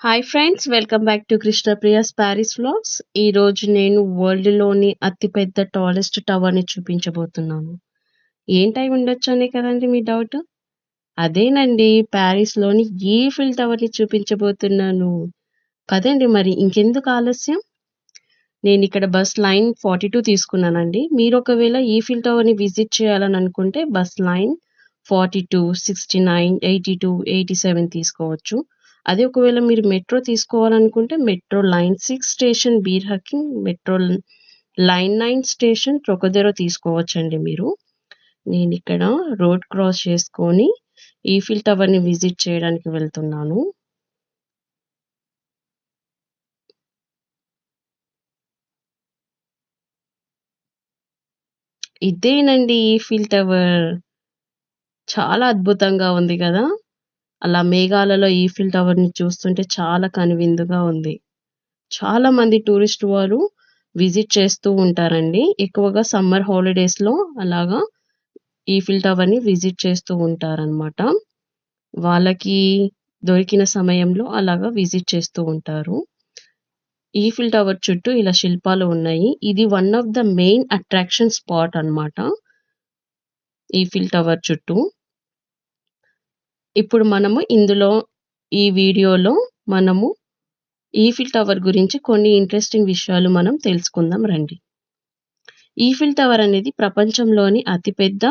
Hi friends, welcome back to Krishnapriya's Paris vlogs. ఈరోజు నేను వరల్డ్‌లోని అతిపెద్ద టాలెస్ట్ టవర్‌ని చూపించబోతున్నాను. ఏంటై ఉండొచ్చనే కదండీ మీ డౌట్? అదేనండి, ప్యారిస్‌లోని ఈఫిల్ టవర్‌ని చూపించబోతున్నాను. పదండి మరి ఇంకెందుకు ఆలస్యం? నేనిక్కడ బస్ లైన్ 42 తీసుకున్నానండి. మీరు ఒకవేళ ఈఫిల్ టవర్‌ని విజిట్ చేయాలని అనుకుంటే బస్ లైన్ 42, 69, 82, 87 తీసుకోవచ్చు. అదే ఒకవేళ మీరు మెట్రో తీసుకోవాలనుకుంటే metro line 6 station Bir Hakeim, metro line 9 station Trocadero తీసుకోవచ్చండి మీరు. నేనిక్కడ రోడ్ క్రాస్ చేసుకొని ఈఫిల్ టవర్‌ని విజిట్ చేయడానికి వెళ్తున్నాను. ఇదేనండి ఈఫిల్ టవర్. చాలా అద్భుతంగా ఉంది గదా! అలా మేఘాలలో ఈఫిల్ టవర్‌ని చూస్తుంటే చాలా కనువిందుగా ఉంది. చాలా మంది టూరిస్ట్ వారు విజిట్ చేస్తూ ఉంటారండి. ఎక్కువగా సమ్మర్ హాలిడేస్‌లో అలాగా ఈఫిల్ టవర్‌ని విజిట్ చేస్తూ ఉంటారనమాట. వాళ్ళకి దొరికిన సమయంలో అలాగా విజిట్ చేస్తూ ఉంటారు. ఈఫిల్ టవర్ చుట్టూ ఇలా శిల్పాలు ఉన్నాయి. ఇది one of the main attraction spot అన్నమాట. ఈఫిల్ టవర్ చుట్టూ. ఇప్పుడు మనము ఇందులో ఈ వీడియోలో మనము ఈఫిల్ టవర్ గురించి కొన్ని ఇంట్రెస్టింగ్ విషయాలు మనం తెలుసుకుందాం రండి. ఈఫిల్ టవర్ అనేది ప్రపంచంలోని అతిపెద్ద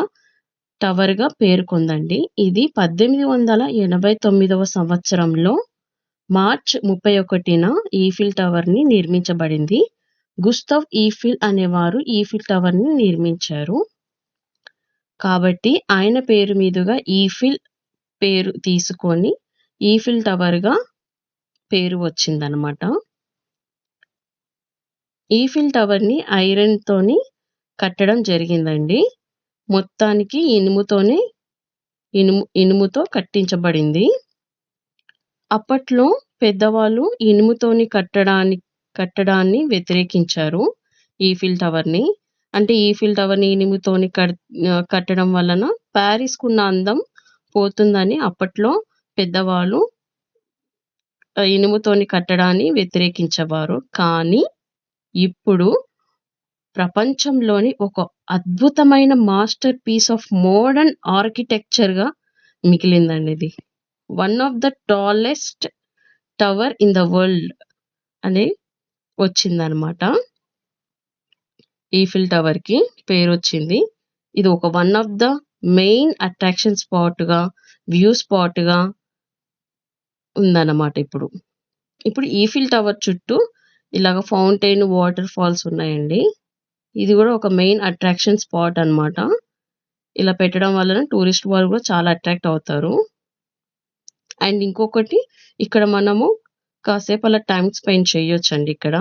టవర్‌గా పేరుకొందండి. ఇది 1889వ సంవత్సరంలో మార్చ్ 31న ఈఫిల్ టవర్‌ని నిర్మించబడింది. గుస్తవ్ ఈఫిల్ అనేవారు ఈఫిల్ టవర్‌ని నిర్మించారు. కాబట్టి ఆయన పేరు మీదుగా ఈఫిల్ పేరు తీసుకొని ఈఫిల్ టవర్‌గా పేరు వచ్చిందనమాట. ఈఫిల్ టవర్‌ని ఐరన్‌తోని కట్టడం జరిగిందండి. మొత్తానికి ఇనుముతో కట్టించబడింది. అప్పట్లో పెద్దవాళ్ళు ఇనుముతోని కట్టడాన్ని వ్యతిరేకించారు ఈఫిల్ టవర్‌ని. అంటే ఈఫిల్ టవర్‌ని ఇనుముతోని కట్టడం వలన పారిస్‌కున్న అందం పోతుందని అప్పట్లో పెద్దవాళ్ళు ఇనుముతోని కట్టడాన్ని వ్యతిరేకించేవారు. కానీ ఇప్పుడు ప్రపంచంలోని ఒక అద్భుతమైన మాస్టర్ పీస్ ఆఫ్ మోడర్న్ ఆర్కిటెక్చర్‌గా మిగిలిందండి ఇది. One of the tallest tower in the world అని వచ్చిందనమాట. ఈఫిల్ టవర్‌కి పేరొచ్చింది. ఇది ఒక one of the main attraction స్పాట్‌గా, వ్యూ స్పాట్‌గా ఉందన్నమాట ఇప్పుడు. ఇప్పుడు ఈఫిల్ టవర్ చుట్టూ ఇలాగ ఫౌంటైన్, వాటర్ ఫాల్స్ ఉన్నాయండి. ఇది గూడా ఒక మెయిన్ అట్రాక్షన్ స్పాట్ అన్నమాట. ఇలా పెట్టడం వలన టూరిస్ట్ వాళ్ళు గూడా చాలా అట్రాక్ట్ అవుతారు. అండ్ ఇంకొకటి, ఇక్కడ మనము కాసేపు అలా టైమ్ స్పెండ్ చేయొచ్చండి ఇక్కడ.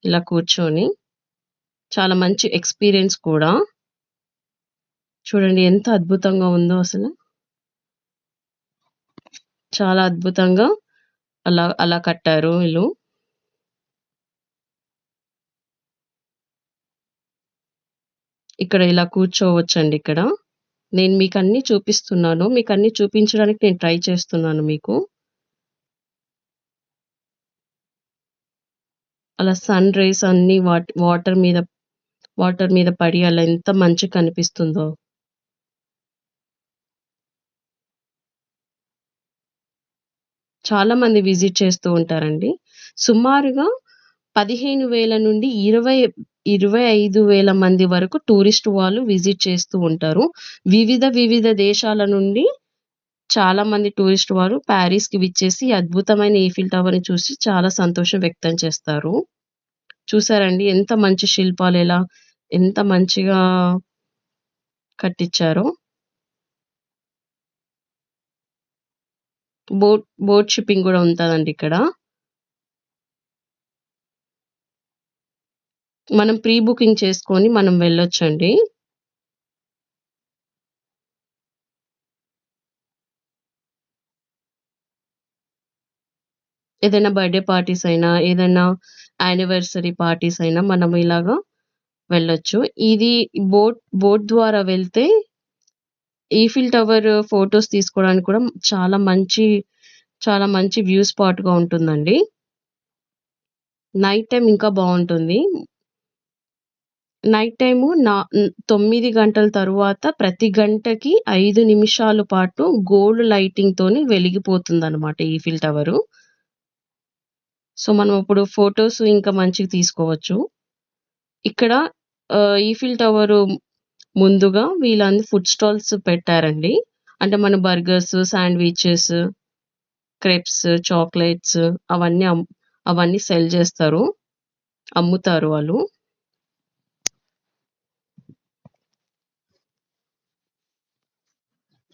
ఇలా కూర్చొని. చాలా మంచి ఎక్స్‌పీరియన్స్ కూడా. చూడండి ఎంత అద్భుతంగా ఉందో అసలు. చాలా అద్భుతంగా అలా కట్టారు వీళ్ళు. ఇక్కడ ఇలా కూర్చోవచ్చండి ఇక్కడ. నేను మీకన్నీ చూపిస్తున్నాను. మీకన్నీ చూపించడానికి నేను ట్రై చేస్తున్నాను మీకు. అలా సన్ రేస్ అన్నీ వాటర్ మీద పడి అలా ఎంత మంచిగా కనిపిస్తుందో. చాలా మంది విజిట్ చేస్తూ ఉంటారండి. సుమారుగా 15,000 నుండి 25,000 మంది వరకు టూరిస్ట్ వాళ్ళు విజిట్ చేస్తూ ఉంటారు. వివిధ దేశాల నుండి చాలా మంది టూరిస్ట్ వారు పారిస్‌కి విచ్చేసి ఈ అద్భుతమైన ఈఫిల్ టవర్‌ని చూసి చాలా సంతోషం వ్యక్తం చేస్తారు. చూసారండి ఎంత మంచి శిల్పాలు ఎంత మంచిగా కట్టిచ్చారో. బోట్ షిప్పింగ్ గూడా ఉంటదండి ఇక్కడ. మనం ప్రీ బుకింగ్ చేసుకొని మనం వెళ్ళొచ్చండి. ఏదైనా బర్త్‌డే పార్టీస్ అయినా, ఏదైనా యానివర్సరీ పార్టీస్ అయినా మనం ఇలాగా వెళ్ళొచ్చు. ఇది బోట్ ద్వారా వెళ్తే ఈఫిల్ టవర్ ఫోటోస్ తీసుకోవడానికి కూడా చాలా మంచి చాలా మంచి వ్యూ స్పాట్‌గా ఉంటుందండి. నైట్ టైమ్ ఇంకా బావుంటుంది. నైట్ టైము 9 గంటల తరువాత ప్రతి గంటకి 5 నిమిషాల పాటు గోల్డ్ లైటింగ్‌తోని వెలిగిపోతుందనమాట ఈఫిల్ టవరు. సో, మనం ఇప్పుడు ఫోటోస్ ఇంకా మంచిగా తీసుకోవచ్చు. ఇక్కడ ఈఫిల్ టవరు ముందుగా వీళ్ళందరూ ఫుడ్ స్టాల్స్ పెట్టారండి. అంటే మన బర్గర్స్, శాండ్‌విచెస్, క్రెప్స్, చాక్లెట్స్ అవన్నీ సెల్ చేస్తారు. అమ్ముతారు వాళ్ళు.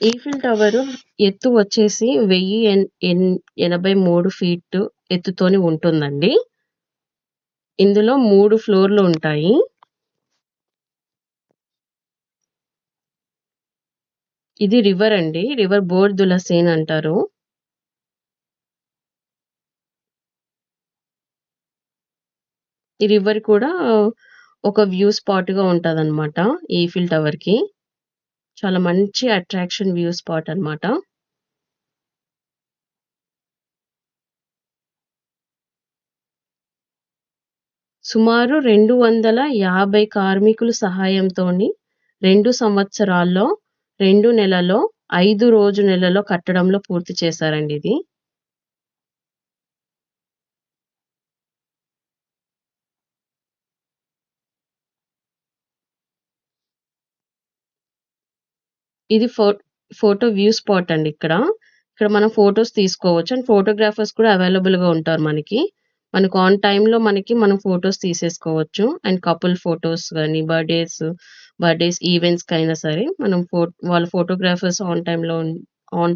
ఈఫిల్ టవరు ఎత్తు వచ్చేసి 1083 ఫీట్ ఎత్తుతోని ఉంటుందండి. ఇందులో 3 ఫ్లోర్‌లు ఉంటాయి. ఇది రివర్ అండి. రివర్ బోర్ దుల సేన్ అంటారు. ఈ రివర్ కూడా ఒక వ్యూ స్పాట్‌గా ఉంటదనమాట ఈఫిల్ టవర్‌కి. చాలా మంచి అట్రాక్షన్ వ్యూ స్పాట్ అన్నమాట. సుమారు 250 కార్మికుల సహాయంతోని 2 సంవత్సరాల్లో, 2 నెలలో, 5 నెలలో కట్టడంలో పూర్తి చేశారండి ఇది. ఇది ఫోటో వ్యూ స్పాట్ అండి ఇక్కడ. ఇక్కడ మనం ఫోటోస్ తీసుకోవచ్చు. అండ్ ఫోటోగ్రాఫర్స్ కూడా అవైలబుల్‌గా ఉంటారు మనకి. మనకు ఆన్ టైమ్‌లో మనం ఫోటోస్ తీసేసుకోవచ్చు. అండ్ కపుల్ ఫోటోస్ గాని, బర్త్‌డేస్ ఈవెంట్స్‌కైనా సరే మనం వాళ్ళ ఫోటోగ్రాఫర్స్ ఆన్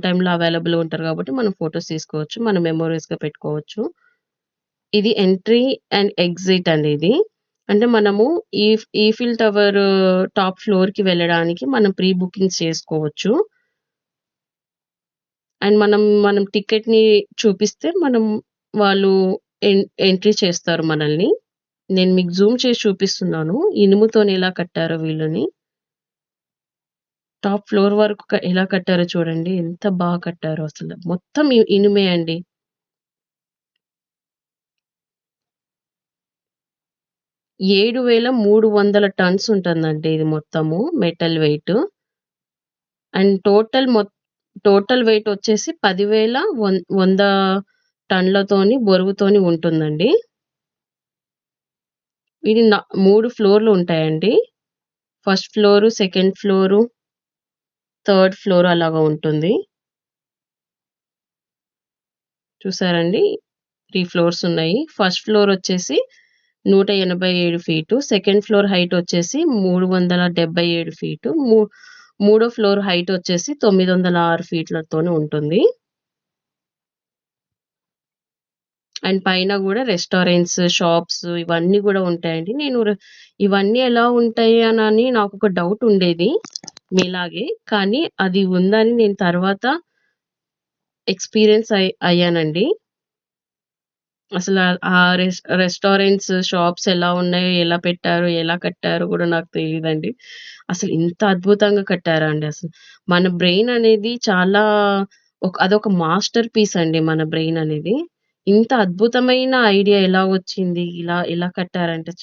టైమ్‌లో అవైలబుల్‌గా ఉంటారు కాబట్టి మనం ఫోటోస్ తీసుకోవచ్చు. మన మెమోరీస్‌గా పెట్టుకోవచ్చు. ఇది ఎంట్రీ అండ్ ఎగ్జిట్ అండి ఇది. అంటే మనము ఈఫిల్ టవర్ టాప్ ఫ్లోర్‌కి వెళ్ళడానికి మనం ప్రీ బుకింగ్స్ చేసుకోవచ్చు. అండ్ మనం టికెట్‌ని చూపిస్తే వాళ్ళు ఎంట్రీ చేస్తారు మనల్ని. నేను మీకు జూమ్ చేసి చూపిస్తున్నాను. ఇనుముతోని ఎలా కట్టారో వీళ్ళని. టాప్ ఫ్లోర్ వరకు ఎలా కట్టారో చూడండి. ఎంత బాగా కట్టారో అసలు. మొత్తం ఇనుమే అండి. 7,300 టన్స్ ఉంటుందండి ఇది మొత్తము metal weight. And total weight వచ్చేసి 10,100 టన్‌లతోని బరువుతోని ఉంటుందండి. ఇది 3 ఫ్లోర్‌లు ఉంటాయండి. First floor, second floor, third floor అలాగా ఉంటుంది. చూసారండి? 3 ఫ్లోర్స్ ఉన్నాయి. ఫస్ట్ ఫ్లోర్ వచ్చేసి 187 ఫీటు. సెకండ్ ఫ్లోర్ హైట్ వచ్చేసి 377 ఫీటు. మూడో ఫ్లోర్ హైట్ వచ్చేసి 906 ఫీట్లతోని ఉంటుంది. అండ్ పైన గూడా రెస్టారెంట్స్, షాప్స్ ఇవన్నీ గూడా ఉంటాయండి. ఇవన్నీ ఎలా ఉంటాయి అనని నాకొక డౌట్ ఉండేది మీలాగే. కానీ అది ఉందని నేను తర్వాత ఎక్స్‌పీరియన్స్ అయ్యానండి. అసల ఆ రెస్టారెంట్స్, షాప్స్ ఎలా ఉన్నాయో, ఎలా పెట్టారో, ఎలా కట్టారో గూడా నాకు తెలీదండి. అసలు ఇంత అద్భుతంగా కట్టారా అండి అసలు. మన బ్రెయిన్ అనేది చాలా అదొక మాస్టర్ పీస్ అండి మన బ్రెయిన్ అనేది. ఇంత అద్భుతమైన ఐడియా ఎలా వచ్చింది? ఇలా ఎలా కట్టారంటే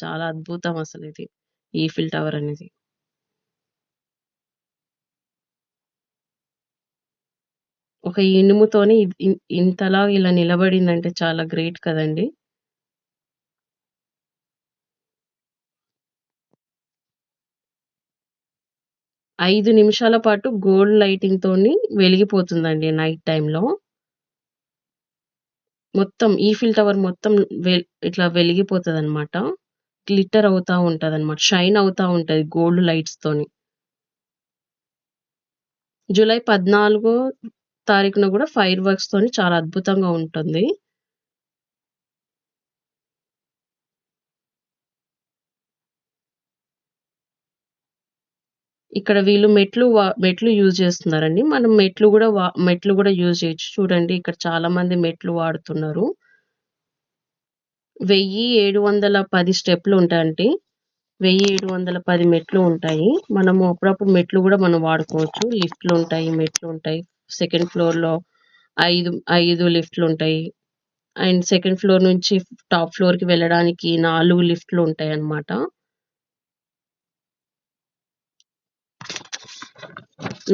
చాలా అద్భుతం అసలిది. ఈఫిల్ టవర్ అనేది. ఒక ఇనుముతోని ఇంతలా ఇలా నిలబడిందంటే చాలా గ్రేట్ కదండీ! 5 నిమిషాల పాటు గోల్డ్ లైటింగ్‌తోని వెలిగిపోతుందండి నైట్ టైమ్‌లో. మొత్తం ఈఫిల్ టవర్ మొత్తం ఇట్లా వెలిగిపోతదనమాట. గ్లిట్టర్ అవుతా ఉంటదనమాట. షైన్ అవుతా ఉంటది గోల్డ్ లైట్స్‌తోని. జూలై 14 తారీఖున గూడా ఫైర్ వర్క్స్‌తోని చాలా అద్భుతంగా ఉంటుంది. ఇక్కడ వీళ్ళు మెట్లు యూజ్ చేస్తున్నారండి. మనం మెట్లు గూడా యూజ్ చేయొచ్చు. చూడండి ఇక్కడ చాలా మంది మెట్లు వాడుతున్నారు. 1710 స్టెప్‌లుంటాయండి. 1710 మెట్లు ఉంటాయి. అప్పుడప్పుడు మెట్లు గూడా మనం వాడుకోవచ్చు. లిఫ్ట్‌లుంటాయి, మెట్లుంటాయి. సెకండ్ ఫ్లోర్‌లో 5, 5 లిఫ్ట్‌లుంటాయి. అండ్ సెకండ్ ఫ్లోర్ నుంచి టాప్ ఫ్లోర్‌కి వెళ్ళడానికి 4 లిఫ్ట్‌లుంటాయన్నమాట.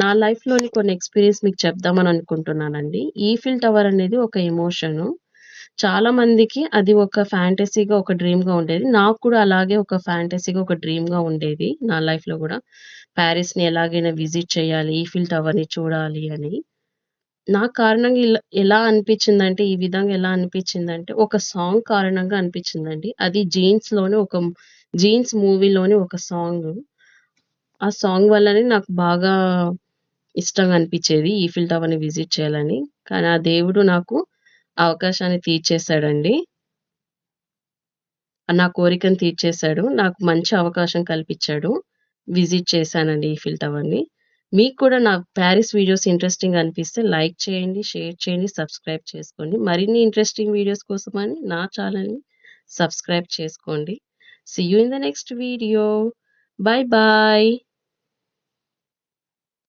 నా లైఫ్‌లోని కొన్ని ఎక్స్‌పీరియన్స్ మీకు చెప్దామని అనుకుంటున్నానండి. ఈఫిల్ టవర్ అనేది ఒక ఎమోషను. చాలా మందికి అది ఒక ఫ్యాంటసీగా, ఒక డ్రీమ్‌గా ఉండేది. నాకు కూడా అలాగే ఒక ఫ్యాంటసీగా, ఒక డ్రీమ్‌గా ఉండేది నా లైఫ్‌లో గూడా. పారిస్‌ని ఎలాగైనా విజిట్ చేయాలి, ఈఫిల్ టవర్‌ని చూడాలి అని. నాకు కారణంగా ఎలా అనిపిచ్చిందంటే, ఈ విధంగా ఎలా అనిపిచ్చిందంటే, ఒక సాంగ్ కారణంగా అనిపిచ్చిందండి. అది 'జీన్స్' మూవీలోని ఒక సాంగు. ఆ సాంగ్ వల్లనే నాకు బాగా ఇష్టంగా అనిపిచ్చేది ఈఫిల్ టవర్‌ని విజిట్ చేయాలని. కానీ ఆ దేవుడు నాకు ఆ అవకాశాన్ని తీర్చేసాడండి. నా కోరికను తీర్చేసాడు. నాకు మంచి అవకాశం కల్పిచ్చాడు. విజిట్ చేశానండి ఈఫిల్ టవర్‌ని. మీకు కూడా నా పారిస్ వీడియోస్ ఇంట్రెస్టింగ్‌గా అనిపిస్తే లైక్ చేయండి, షేర్ చేయండి, సబ్స్క్రైబ్ చేసుకోండి. మరిన్ని ఇంట్రెస్టింగ్ వీడియోస్ కోసమని నా ఛానెల్‌ని సబ్స్క్రైబ్ చేసుకోండి. See you in the next video. Bye by.